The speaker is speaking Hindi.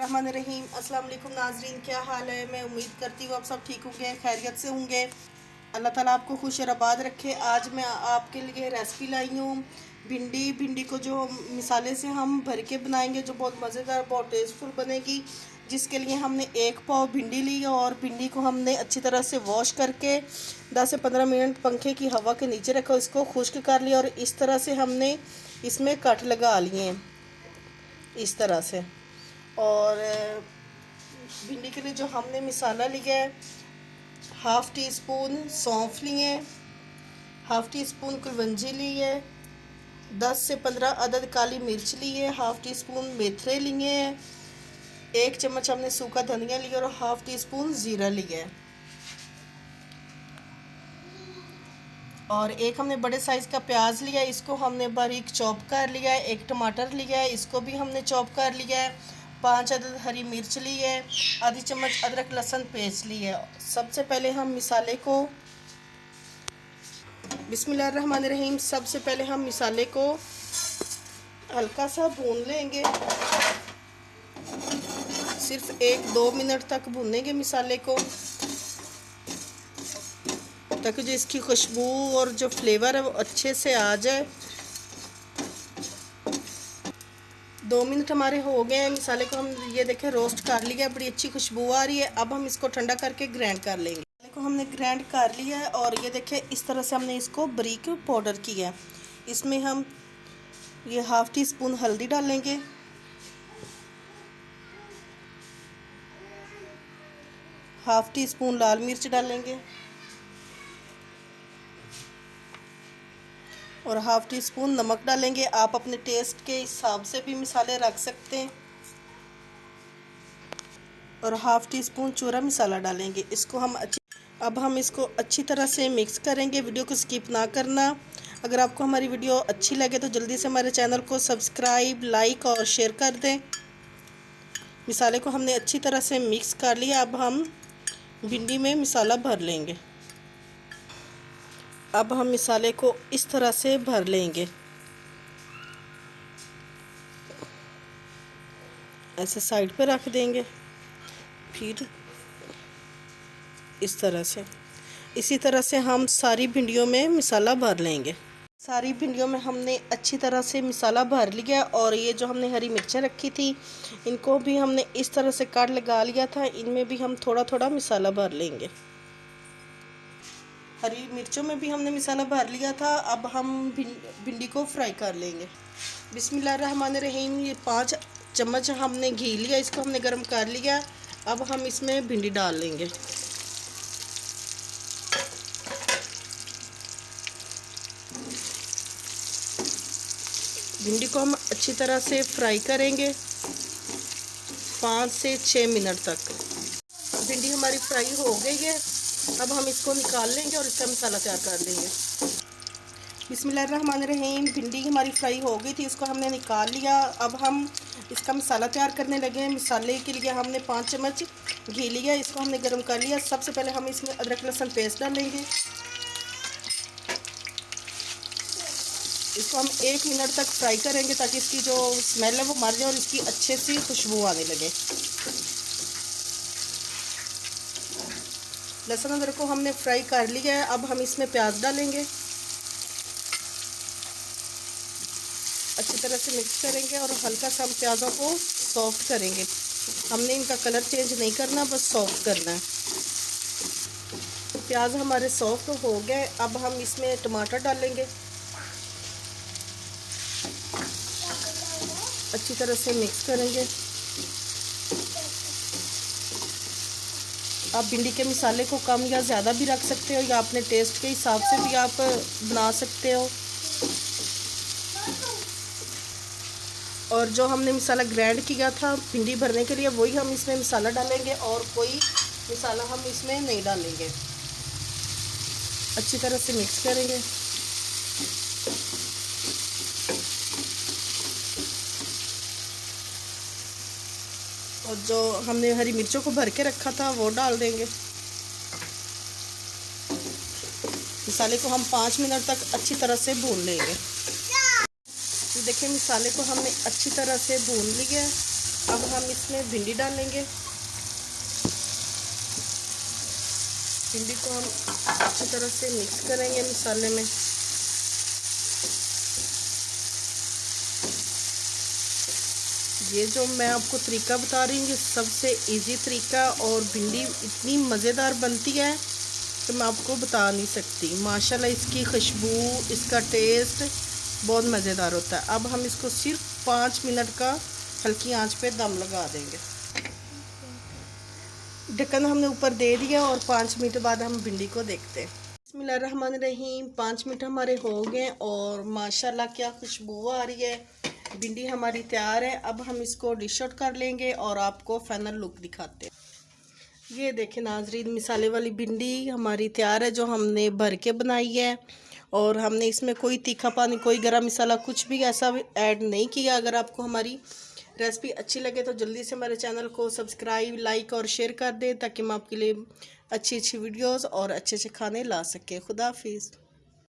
बिस्मिल्लाहिर्रहमानिर्रहीम। अस्सलाम वालेकुम नाज़रीन, क्या हाल है। मैं उम्मीद करती हूँ आप सब ठीक होंगे, खैरियत से होंगे। अल्लाह ताला आपको खुश और आबाद रखे। आज मैं आपके लिए रेसिपी लाई हूँ भिंडी को जो मिसाले से हम भर के बनाएंगे, जो बहुत मज़ेदार, बहुत टेस्टफुल बनेगी। जिसके लिए हमने 1 पाव भिंडी ली और भिंडी को हमने अच्छी तरह से वॉश करके 10 से 15 मिनट पंखे की हवा के नीचे रखा, इसको खुश्क कर लिया और इस तरह से हमने इसमें कट लगा लिए इस तरह से। और भिंडी के लिए जो हमने मसाला लिया है, 1/2 टी स्पून सौंफ लिए, 1/2 टी स्पून कुलवंजी ली है, 10 से 15 अदद काली मिर्च ली है, 1/2 टी स्पून मेथरे लिए हैं, 1 चम्मच हमने सूखा धनिया लिया और 1/2 टी स्पून ज़ीरा लिया है। और एक हमने बड़े साइज़ का प्याज लिया है, इसको हमने बारीक चॉप कर लिया है। 1 टमाटर लिया है, इसको भी हमने चॉप कर लिया है। 5 अदद हरी मिर्च ली है, आधी चम्मच अदरक लहसुन पेस्ट ली है। सबसे पहले हम मिसाले को बिस्मिल्लाहिर्रहमानिर्रहीम सबसे पहले हम मिसाले को हल्का सा भून लेंगे। सिर्फ 1-2 मिनट तक भूनेंगे मिसाले को, ताकि जो इसकी खुशबू और जो फ्लेवर है वो अच्छे से आ जाए। 2 मिनट हमारे हो गए हैं। मिसाले को हम ये देखें रोस्ट कर लिया, बड़ी अच्छी खुशबू आ रही है। अब हम इसको ठंडा करके ग्राइंड कर लेंगे। मिसाले को हमने ग्राइंड कर लिया है और ये देखें इस तरह से हमने इसको बारीक पाउडर किया है। इसमें हम ये 1/2 टी स्पून हल्दी डालेंगे, 1/2 टी स्पून लाल मिर्च डालेंगे और 1/2 टी स्पून नमक डालेंगे। आप अपने टेस्ट के हिसाब से भी मसाले रख सकते हैं। और 1/2 टी स्पून चूरा मसाला डालेंगे। अब हम इसको अच्छी तरह से मिक्स करेंगे। वीडियो को स्किप ना करना। अगर आपको हमारी वीडियो अच्छी लगे तो जल्दी से हमारे चैनल को सब्सक्राइब, लाइक और शेयर कर दें। मसाले को हमने अच्छी तरह से मिक्स कर लिया। अब हम भिंडी में मसाला भर लेंगे। अब हम मसाले को इस तरह से भर लेंगे, ऐसे साइड पे रख देंगे। फिर इस तरह से, इसी तरह से हम सारी भिंडियों में मसाला भर लेंगे। सारी भिंडियों में हमने अच्छी तरह से मसाला भर लिया। और ये जो हमने हरी मिर्चें रखी थी, इनको भी हमने इस तरह से काट लगा लिया था। इनमें भी हम थोड़ा थोड़ा मसाला भर लेंगे। हरी मिर्चों में भी हमने मसाला भर लिया था। अब हम भिंडी को फ्राई कर लेंगे। बिस्मिल्लाहिर्रहमानिर्रहीम। ये 5 चम्मच हमने घी लिया, इसको हमने गर्म कर लिया। अब हम इसमें भिंडी डाल लेंगे। भिंडी को हम अच्छी तरह से फ्राई करेंगे 5 से 6 मिनट तक। भिंडी हमारी फ्राई हो गई है। अब हम इसको निकाल लेंगे और इसका मसाला तैयार कर लेंगे। बिस्मिल्लाहिर्रहमानिर्रहीम। भिंडी हमारी फ्राई हो गई थी, इसको हमने निकाल लिया। अब हम इसका मसाला तैयार करने लगे हैं। मसाले के लिए हमने 5 चम्मच घी लिया, इसको हमने गर्म कर लिया। सबसे पहले हम इसमें अदरक लहसुन पेस्ट डालेंगे। इसको हम 1 मिनट तक फ्राई करेंगे, ताकि इसकी जो स्मेल है वो मर जाए और इसकी अच्छे से खुशबू आने लगे। लहसुन अदरक को हमने फ्राई कर लिया है। अब हम इसमें प्याज डालेंगे, अच्छी तरह से मिक्स करेंगे और हल्का सा हम प्याज़ों को सॉफ्ट करेंगे। हमने इनका कलर चेंज नहीं करना, बस सॉफ्ट करना है। प्याज हमारे सॉफ्ट हो गए। अब हम इसमें टमाटर डालेंगे, अच्छी तरह से मिक्स करेंगे। आप भिंडी के मसाले को कम या ज़्यादा भी रख सकते हो, या अपने टेस्ट के हिसाब से भी आप बना सकते हो। और जो हमने मसाला ग्राइंड किया था भिंडी भरने के लिए, वही हम इसमें मसाला डालेंगे और कोई मसाला हम इसमें नहीं डालेंगे। अच्छी तरह से मिक्स करेंगे। और जो हमने हरी मिर्चों को भर के रखा था वो डाल देंगे। मसाले को हम 5 मिनट तक अच्छी तरह से भून लेंगे। तो देखिए मसाले को हमने अच्छी तरह से भून लिया है। अब हम इसमें भिंडी डालेंगे। भिंडी को हम अच्छी तरह से मिक्स करेंगे मसाले में। ये जो मैं आपको तरीका बता रही हूँ ये सबसे इजी तरीका, और भिंडी इतनी मज़ेदार बनती है कि मैं आपको बता नहीं सकती। माशाल्लाह इसकी खुशबू, इसका टेस्ट बहुत मज़ेदार होता है। अब हम इसको सिर्फ 5 मिनट का हल्की आंच पे दम लगा देंगे। ढक्कन हमने ऊपर दे दिया और 5 मिनट बाद हम भिंडी को देखते हैं। बिस्मिल्लाहिर्रहमानिर्रहीम। 5 मिनट हमारे हो गए और माशाल्लाह क्या खुशबू आ रही है। भिंडी हमारी तैयार है। अब हम इसको डिश आउट कर लेंगे और आपको फाइनल लुक दिखाते हैं। ये देखें नाजरीन, मिसाले वाली भिंडी हमारी तैयार है जो हमने भर के बनाई है, और हमने इसमें कोई तीखा पानी, कोई गरम मसाला, कुछ भी ऐसा ऐड नहीं किया। अगर आपको हमारी रेसिपी अच्छी लगे तो जल्दी से हमारे चैनल को सब्सक्राइब, लाइक और शेयर कर दें ताकि मैं आपके लिए अच्छी अच्छी वीडियोस और अच्छे अच्छे खाने ला सके। खुदा हाफिज़।